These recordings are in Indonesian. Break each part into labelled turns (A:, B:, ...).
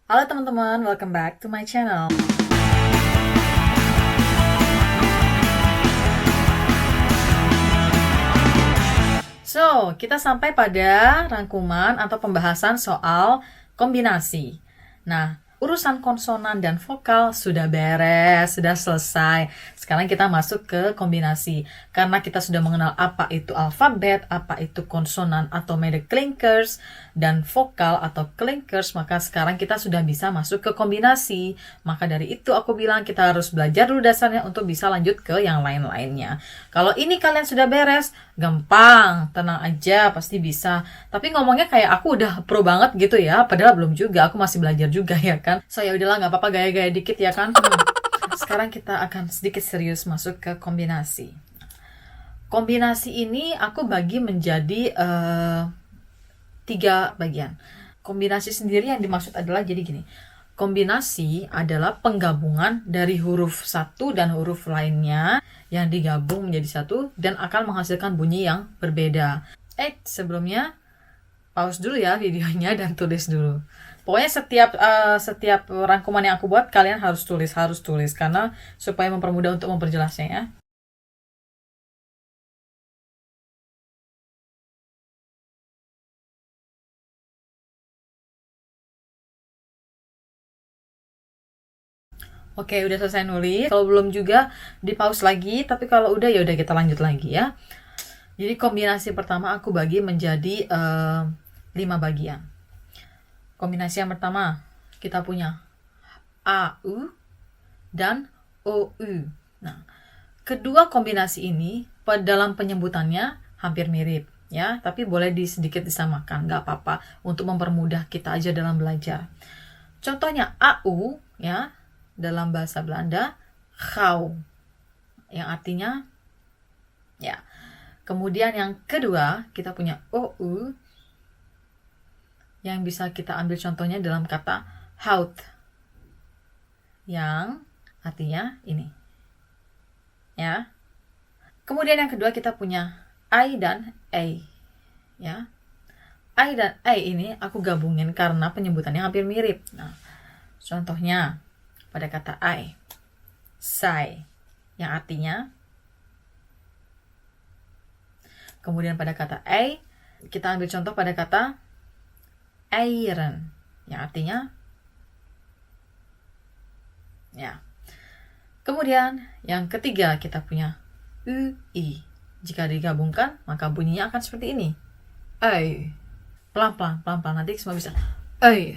A: Halo teman-teman, welcome back to my channel. So, kita sampai pada rangkuman atau pembahasan soal kombinasi. Nah, urusan konsonan dan vokal sudah beres, sudah selesai. Sekarang kita masuk ke kombinasi. Karena kita sudah mengenal apa itu alfabet, apa itu konsonan atau made clinkers, dan vokal atau clinkers, maka sekarang kita sudah bisa masuk ke kombinasi. Maka dari itu aku bilang kita harus belajar dulu dasarnya untuk bisa lanjut ke yang lain-lainnya. Kalau ini kalian sudah beres, gampang, tenang aja, pasti bisa. Tapi ngomongnya kayak aku udah pro banget gitu ya, padahal belum juga, aku masih belajar juga ya kan. So ya udahlah, nggak apa-apa gaya-gaya dikit ya kan. Sekarang kita akan sedikit serius masuk ke kombinasi. Kombinasi ini aku bagi menjadi 3 bagian. Kombinasi sendiri yang dimaksud adalah jadi gini. Kombinasi adalah penggabungan dari huruf satu dan huruf lainnya yang digabung menjadi satu dan akan menghasilkan bunyi yang berbeda. Sebelumnya pause dulu ya videonya dan tulis dulu. Pokoknya setiap rangkuman yang aku buat kalian harus tulis karena supaya mempermudah untuk memperjelasnya ya. Oke, udah selesai nulis. Kalau belum juga di pause lagi, tapi kalau udah ya udah kita lanjut lagi ya. Jadi kombinasi pertama aku bagi menjadi 5 bagian. Kombinasi yang pertama kita punya AU dan OU. Nah, kedua kombinasi ini dalam penyebutannya hampir mirip ya, tapi boleh sedikit disamakan, nggak apa-apa untuk mempermudah kita aja dalam belajar. Contohnya AU ya, dalam bahasa Belanda gauw, yang artinya ya. Kemudian yang kedua kita punya OU yang bisa kita ambil contohnya dalam kata hout, yang artinya ini ya. Kemudian yang kedua kita punya I dan A ya. I dan A ini aku gabungin karena penyebutannya hampir mirip. Nah, contohnya pada kata I, sai, yang artinya. Kemudian pada kata A, kita ambil contoh pada kata eieren, yang artinya ya. Kemudian yang ketiga kita punya UI. Jika digabungkan maka bunyinya akan seperti ini. Ei. Pelan-pelan nanti semua bisa. Ei.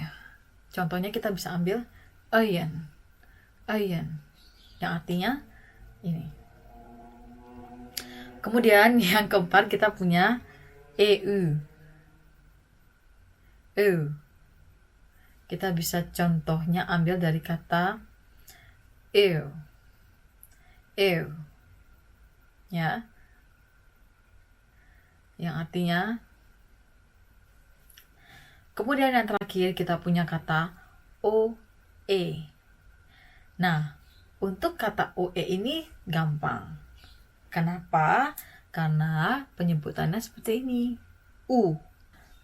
A: Contohnya kita bisa ambil eien. Eien. Yang artinya ini. Kemudian yang keempat kita punya EU. EU. Kita bisa contohnya ambil dari kata ew. Ew. Ya. Yang artinya. Kemudian yang terakhir kita punya kata OE. Nah, untuk kata OE ini gampang. Kenapa? Karena penyebutannya seperti ini.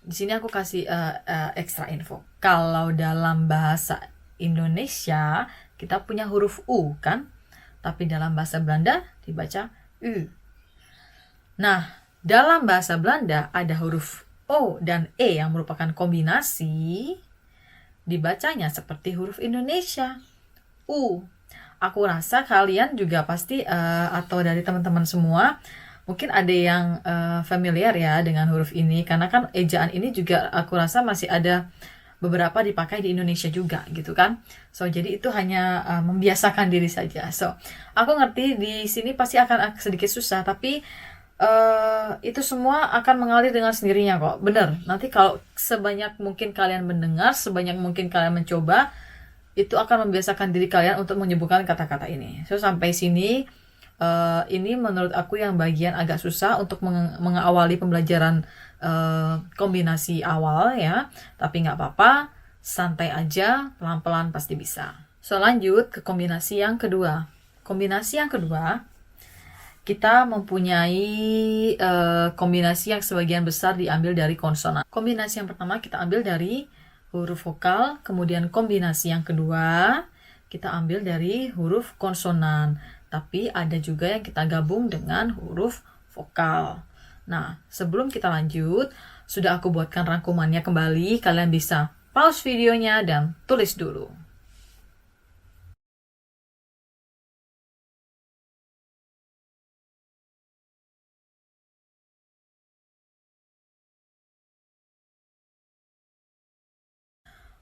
A: Di sini aku kasih ekstra info. Kalau dalam bahasa Indonesia kita punya huruf U kan? Tapi dalam bahasa Belanda dibaca U. Nah, dalam bahasa Belanda ada huruf O dan E yang merupakan kombinasi, dibacanya seperti huruf Indonesia, U. Aku rasa kalian juga pasti atau dari teman-teman semua mungkin ada yang familiar ya dengan huruf ini, karena kan ejaan ini juga aku rasa masih ada beberapa dipakai di Indonesia juga gitu kan. So jadi itu hanya membiasakan diri saja. So aku ngerti di sini pasti akan sedikit susah, tapi itu semua akan mengalir dengan sendirinya kok. Bener, nanti kalau sebanyak mungkin kalian mendengar, sebanyak mungkin kalian mencoba, itu akan membiasakan diri kalian untuk menyebutkan kata-kata ini. So sampai sini ini menurut aku yang bagian agak susah untuk mengawali pembelajaran kombinasi awal ya. Tapi nggak apa-apa, santai aja, pelan-pelan pasti bisa. So lanjut ke kombinasi yang kedua. Kombinasi yang kedua, kita mempunyai kombinasi yang sebagian besar diambil dari konsonan. Kombinasi yang pertama kita ambil dari huruf vokal, kemudian kombinasi yang kedua kita ambil dari huruf konsonan, tapi ada juga yang kita gabung dengan huruf vokal. Nah, sebelum kita lanjut, sudah aku buatkan rangkumannya kembali, kalian bisa pause videonya dan tulis dulu.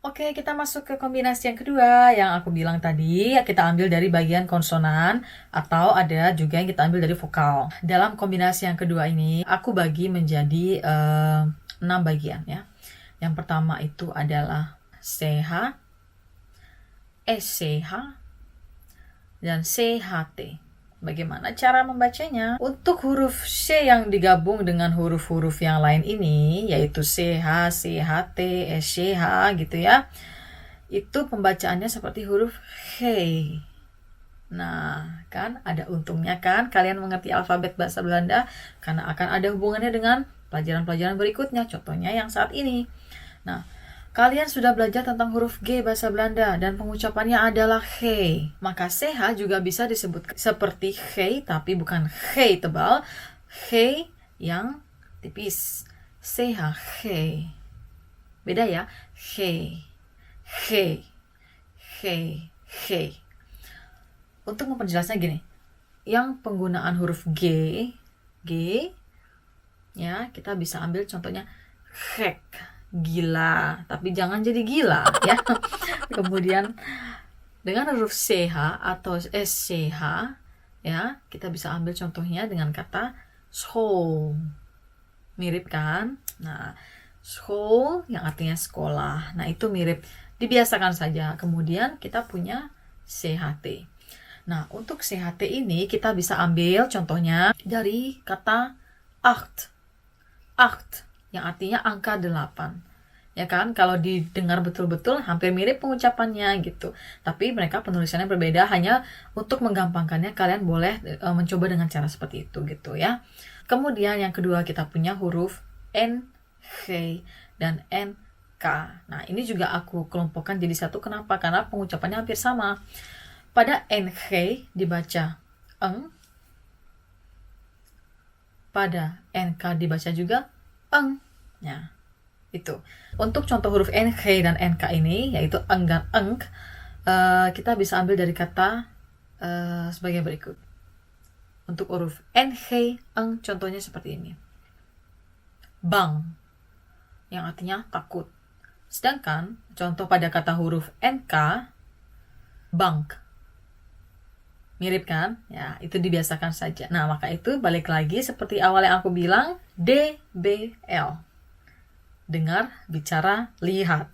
A: Oke, kita masuk ke kombinasi yang kedua yang aku bilang tadi. Kita ambil dari bagian konsonan atau ada juga yang kita ambil dari vokal. Dalam kombinasi yang kedua ini, aku bagi menjadi 6 bagian ya. Yang pertama itu adalah CH, SCH, dan CHT. Bagaimana cara membacanya? Untuk huruf C yang digabung dengan huruf-huruf yang lain ini, yaitu CH, CHT, SCH gitu ya, itu pembacaannya seperti huruf H. Nah, kan ada untungnya kan kalian mengerti alfabet bahasa Belanda, karena akan ada hubungannya dengan pelajaran-pelajaran berikutnya, contohnya yang saat ini. Nah, kalian sudah belajar tentang huruf G bahasa Belanda dan pengucapannya adalah G. Maka CH juga bisa disebut seperti G tapi bukan G tebal, G yang tipis. CH G. Beda ya? G. G. G. G. Untuk memperjelasnya gini. Yang penggunaan huruf G ya, kita bisa ambil contohnya gek. Gila, tapi jangan jadi gila ya. Kemudian dengan huruf CH atau SCH ya, kita bisa ambil contohnya dengan kata school. Mirip kan? Nah, school yang artinya sekolah. Nah, itu mirip. Dibiasakan saja. Kemudian kita punya CHT. Nah, untuk CHT ini kita bisa ambil contohnya dari kata acht. Acht yang artinya angka 8. Ya kan, kalau didengar betul-betul hampir mirip pengucapannya gitu. Tapi mereka penulisannya berbeda, hanya untuk menggampangkannya kalian boleh mencoba dengan cara seperti itu gitu ya. Kemudian yang kedua kita punya huruf N, G, dan N, K. Nah, ini juga aku kelompokkan jadi satu. Kenapa? Karena pengucapannya hampir sama. Pada N, G dibaca eng. Pada N, K dibaca juga eng. Ya, itu. Untuk contoh huruf NG dan NK ini, yaitu eng dan eng, kita bisa ambil dari kata sebagai berikut. Untuk huruf NG, eng, contohnya seperti ini. Bang, yang artinya takut. Sedangkan contoh pada kata huruf NK, bank. Mirip kan? Ya, itu dibiasakan saja. Nah, maka itu balik lagi seperti awal yang aku bilang, DBL. Dengar, bicara, lihat.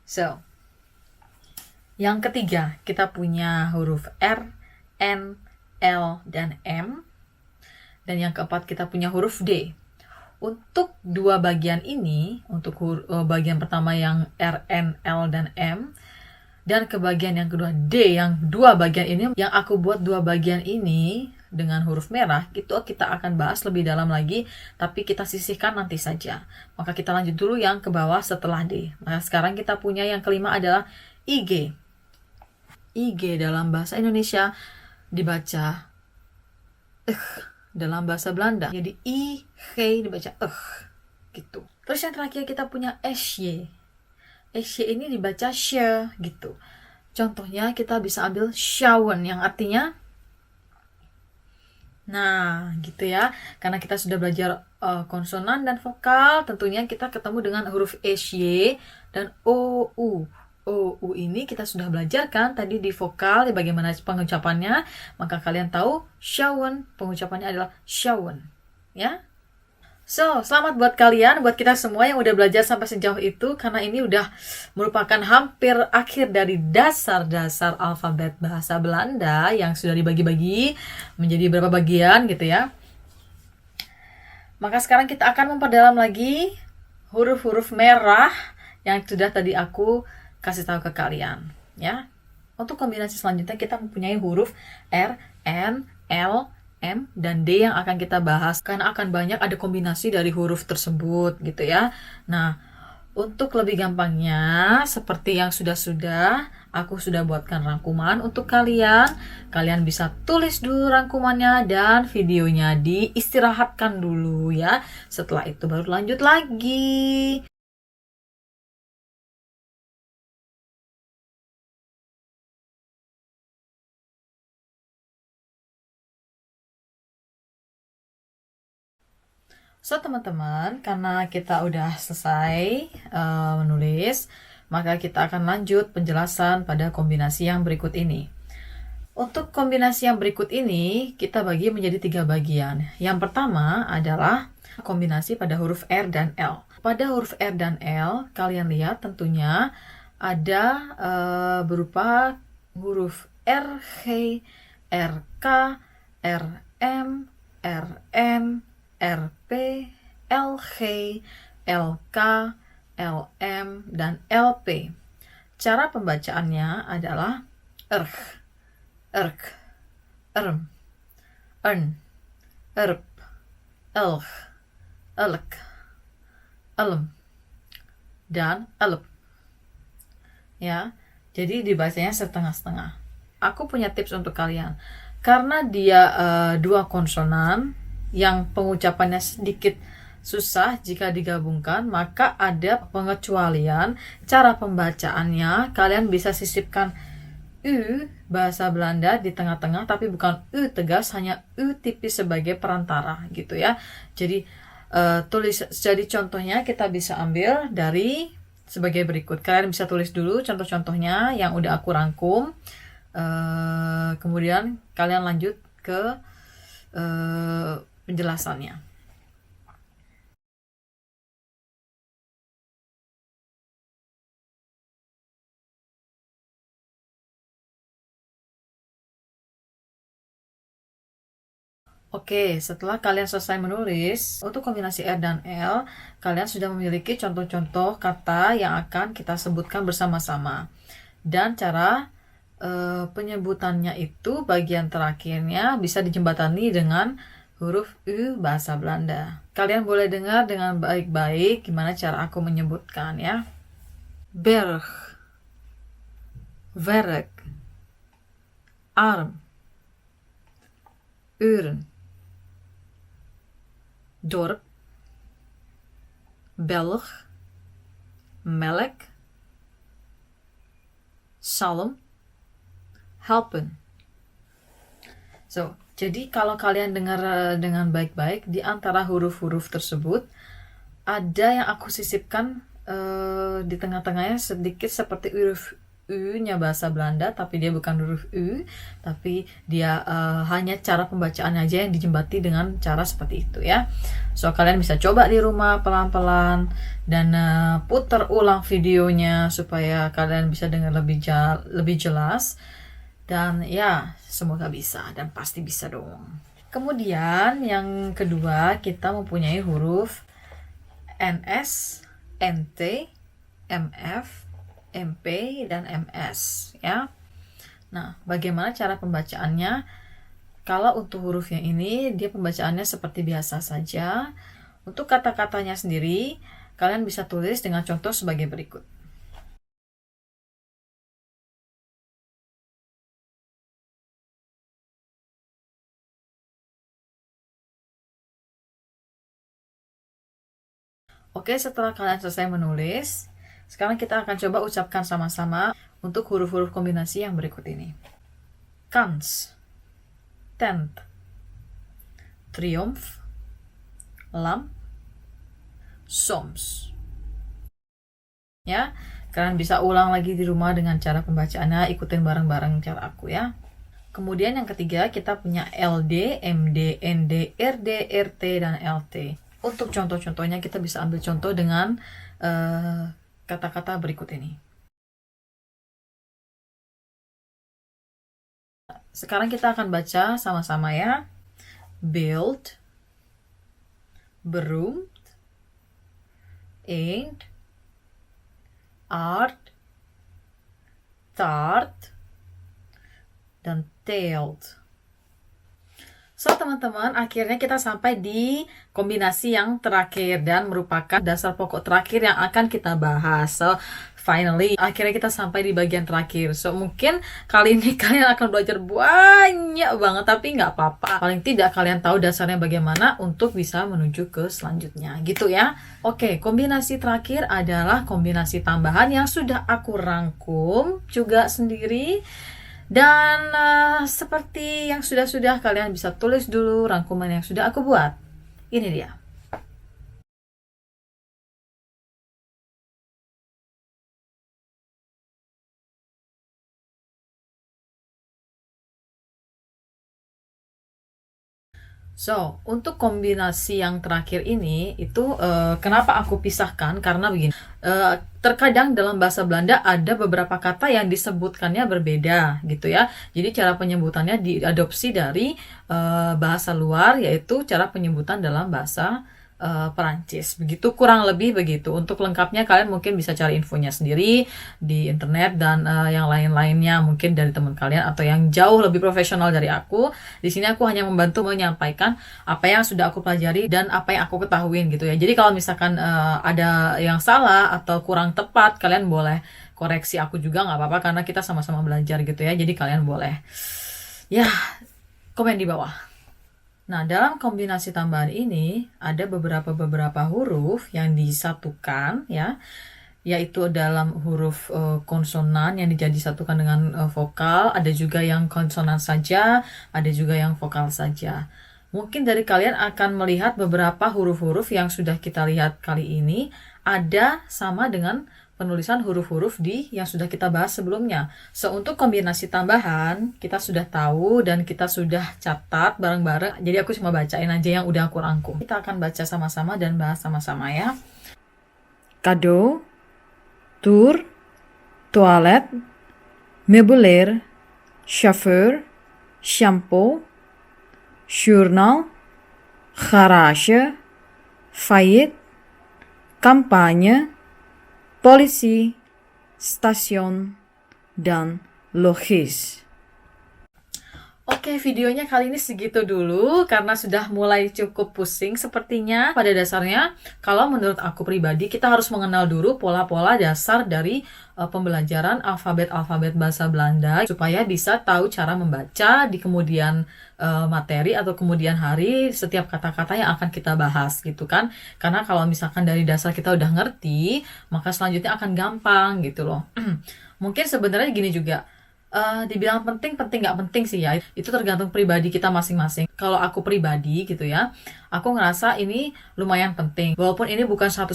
A: So, yang ketiga, kita punya huruf R, N, L, dan M. Dan yang keempat, kita punya huruf D. Untuk dua bagian ini, untuk bagian pertama yang R, N, L, dan M, dan ke bagian yang kedua D, yang dua bagian ini, yang aku buat dua bagian ini dengan huruf merah, itu kita akan bahas lebih dalam lagi, tapi kita sisihkan nanti saja. Maka kita lanjut dulu yang ke bawah setelah D. Nah, sekarang kita punya yang kelima adalah IG. IG dalam bahasa Indonesia dibaca dalam bahasa Belanda. Jadi IG dibaca gitu. Terus yang terakhir kita punya SY. SY ini dibaca sye gitu. Contohnya kita bisa ambil schauen yang artinya nah, gitu ya. Karena kita sudah belajar konsonan dan vokal, tentunya kita ketemu dengan huruf SY dan OU. OU ini kita sudah belajar kan tadi di vokal, bagaimana pengucapannya. Maka kalian tahu schauen, pengucapannya adalah schauen. Ya. So, selamat buat kalian, buat kita semua yang udah belajar sampai sejauh itu, karena ini udah merupakan hampir akhir dari dasar-dasar alfabet bahasa Belanda yang sudah dibagi-bagi menjadi beberapa bagian gitu ya. Maka sekarang kita akan memperdalam lagi huruf-huruf merah yang sudah tadi aku kasih tahu ke kalian ya. Untuk kombinasi selanjutnya kita mempunyai huruf R, N, L, M, dan D yang akan kita bahas. Karena akan banyak ada kombinasi dari huruf tersebut gitu ya. Nah, Untuk lebih gampangnya, seperti yang sudah-sudah, aku sudah buatkan rangkuman untuk kalian. Kalian bisa tulis dulu rangkumannya dan videonya diistirahatkan dulu ya. Setelah itu baru lanjut lagi. So, teman-teman, karena kita udah selesai menulis, maka kita akan lanjut penjelasan pada kombinasi yang berikut ini. Untuk kombinasi yang berikut ini, kita bagi menjadi 3 bagian. Yang pertama adalah kombinasi pada huruf R dan L. Pada huruf R dan L, kalian lihat tentunya ada berupa huruf R, G, R, K, R, M, R, N, RP, LG, LK, LM, dan LP. Cara pembacaannya adalah ERG, ERG, ERM, ERN, ERP, ELG, ELK, ELM, dan ELP. Ya, jadi dibacanya setengah-setengah. Aku punya tips untuk kalian. Karena dia dua konsonan, yang pengucapannya sedikit susah jika digabungkan, maka ada pengecualian cara pembacaannya. Kalian bisa sisipkan U bahasa Belanda di tengah-tengah, tapi bukan U tegas, hanya U tipis sebagai perantara gitu ya. Jadi jadi contohnya kita bisa ambil dari sebagai berikut. Kalian bisa tulis dulu contoh-contohnya yang udah aku rangkum. Kemudian kalian lanjut ke penjelasannya. Oke, setelah kalian selesai menulis, untuk kombinasi R dan L, kalian sudah memiliki contoh-contoh kata yang akan kita sebutkan bersama-sama. Dan cara penyebutannya itu bagian terakhirnya bisa dijembatani dengan huruf U bahasa Belanda. Kalian boleh dengar dengan baik-baik gimana cara aku menyebutkan ya. Berg, werk, arm, uren, dorp, Belg, melk, salm, helpen. So, jadi kalau kalian dengar dengan baik-baik, di antara huruf-huruf tersebut ada yang aku sisipkan di tengah-tengahnya sedikit seperti huruf U-nya bahasa Belanda, tapi dia bukan huruf U, tapi dia hanya cara pembacaannya aja yang dijembati dengan cara seperti itu ya. So, kalian bisa coba di rumah pelan-pelan dan putar ulang videonya supaya kalian bisa dengar lebih jelas. Dan ya, semoga bisa dan pasti bisa dong. Kemudian yang kedua, kita mempunyai huruf NS, NT, MF, MP, dan MS ya. Nah, bagaimana cara pembacaannya? Kalau untuk huruf yang ini, dia pembacaannya seperti biasa saja. Untuk kata-katanya sendiri, kalian bisa tulis dengan contoh sebagai berikut. Oke, setelah kalian selesai menulis, sekarang kita akan coba ucapkan sama-sama untuk huruf-huruf kombinasi yang berikut ini. Kans, tent, triomf, lamp, soms. Ya, kalian bisa ulang lagi di rumah dengan cara pembacaannya, ikutin bareng-bareng cara aku ya. Kemudian yang ketiga, kita punya LD, MD, ND, RD, RT, dan LT. Untuk contoh-contohnya kita bisa ambil contoh dengan kata-kata berikut ini. Sekarang kita akan baca sama-sama ya. Build, beroemd, eend, art, taart, dan teelt. So, teman-teman, akhirnya kita sampai di kombinasi yang terakhir dan merupakan dasar pokok terakhir yang akan kita bahas. So, finally, akhirnya kita sampai di bagian terakhir. So, mungkin kali ini kalian akan belajar banyak banget, tapi nggak apa-apa. Paling tidak kalian tahu dasarnya bagaimana untuk bisa menuju ke selanjutnya, gitu ya. Oke, kombinasi terakhir adalah kombinasi tambahan yang sudah aku rangkum juga sendiri. Dan seperti yang sudah-sudah, kalian bisa tulis dulu rangkuman yang sudah aku buat. Ini dia. So, untuk kombinasi yang terakhir ini, itu kenapa aku pisahkan? Karena begini, terkadang dalam bahasa Belanda ada beberapa kata yang disebutkannya berbeda, gitu ya. Jadi cara penyebutannya diadopsi dari bahasa luar, yaitu cara penyebutan dalam bahasa Perancis. Begitu, kurang lebih begitu. Untuk lengkapnya kalian mungkin bisa cari infonya sendiri di internet dan yang lain-lainnya mungkin dari teman kalian atau yang jauh lebih profesional dari aku. Di sini aku hanya membantu menyampaikan apa yang sudah aku pelajari dan apa yang aku ketahuin gitu ya. Jadi kalau misalkan ada yang salah atau kurang tepat, kalian boleh koreksi aku juga, nggak apa-apa, karena kita sama-sama belajar gitu ya. Jadi kalian boleh ya komen di bawah. Nah, dalam kombinasi tambahan ini ada beberapa huruf yang disatukan ya, yaitu dalam huruf konsonan yang disatukan dengan vokal, ada juga yang konsonan saja, ada juga yang vokal saja. Mungkin dari kalian akan melihat beberapa huruf-huruf yang sudah kita lihat kali ini ada sama dengan penulisan huruf-huruf di yang sudah kita bahas sebelumnya. So, untuk kombinasi tambahan, kita sudah tahu dan kita sudah catat bareng-bareng. Jadi aku cuma bacain aja yang udah aku rangkum. Kita akan baca sama-sama dan bahas sama-sama ya. Cadeau, tour, toilette, meubilair, chauffeur, shampoo, journal, garage, faillite, kampanye, polisi, stasiun, dan logis. Oke, videonya kali ini segitu dulu karena sudah mulai cukup pusing sepertinya. Pada dasarnya, kalau menurut aku pribadi, kita harus mengenal dulu pola-pola dasar dari pembelajaran alfabet-alfabet bahasa Belanda supaya bisa tahu cara membaca di kemudian materi atau kemudian hari setiap kata-kata yang akan kita bahas gitu kan. Karena kalau misalkan dari dasar kita udah ngerti, maka selanjutnya akan gampang gitu loh. Mungkin sebenarnya gini juga, dibilang penting nggak penting sih ya, itu tergantung pribadi kita masing-masing. Kalau aku pribadi gitu ya, aku ngerasa ini lumayan penting walaupun ini bukan 100%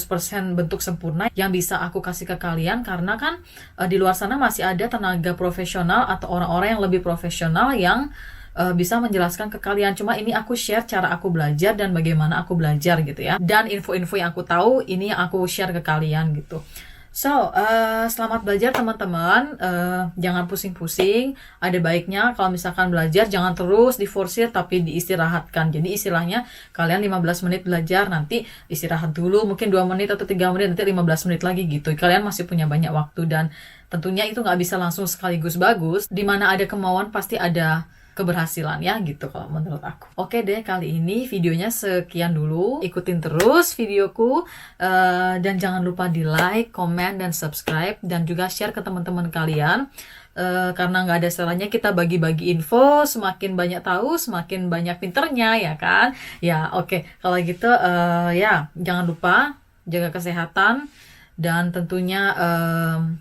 A: bentuk sempurna yang bisa aku kasih ke kalian, karena kan di luar sana masih ada tenaga profesional atau orang-orang yang lebih profesional yang bisa menjelaskan ke kalian. Cuma ini aku share cara aku belajar dan bagaimana aku belajar gitu ya, dan info-info yang aku tahu ini yang aku share ke kalian gitu. So, selamat belajar teman-teman. Jangan pusing-pusing. Ada baiknya kalau misalkan belajar jangan terus diforsir tapi diistirahatkan. Jadi istilahnya kalian 15 menit belajar, nanti istirahat dulu mungkin 2 menit atau 3 menit, nanti 15 menit lagi gitu. Kalian masih punya banyak waktu dan tentunya itu nggak bisa langsung sekaligus bagus. Dimana ada kemauan pasti ada keberhasilan ya gitu kalau menurut aku. Oke deh, kali ini videonya sekian dulu. Ikutin terus videoku dan jangan lupa di like, komen, dan subscribe, dan juga share ke teman-teman kalian. Karena nggak ada salahnya kita bagi-bagi info, semakin banyak tahu semakin banyak pinternya ya kan. Ya oke, kalau gitu ya jangan lupa jaga kesehatan dan tentunya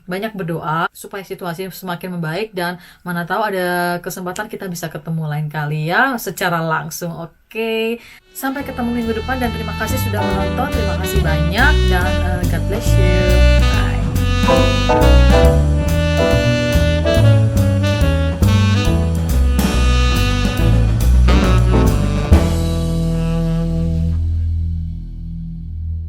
A: banyak berdoa supaya situasi semakin membaik, dan mana tahu ada kesempatan kita bisa ketemu lain kali ya secara langsung. Oke, sampai ketemu minggu depan dan terima kasih sudah menonton. Terima kasih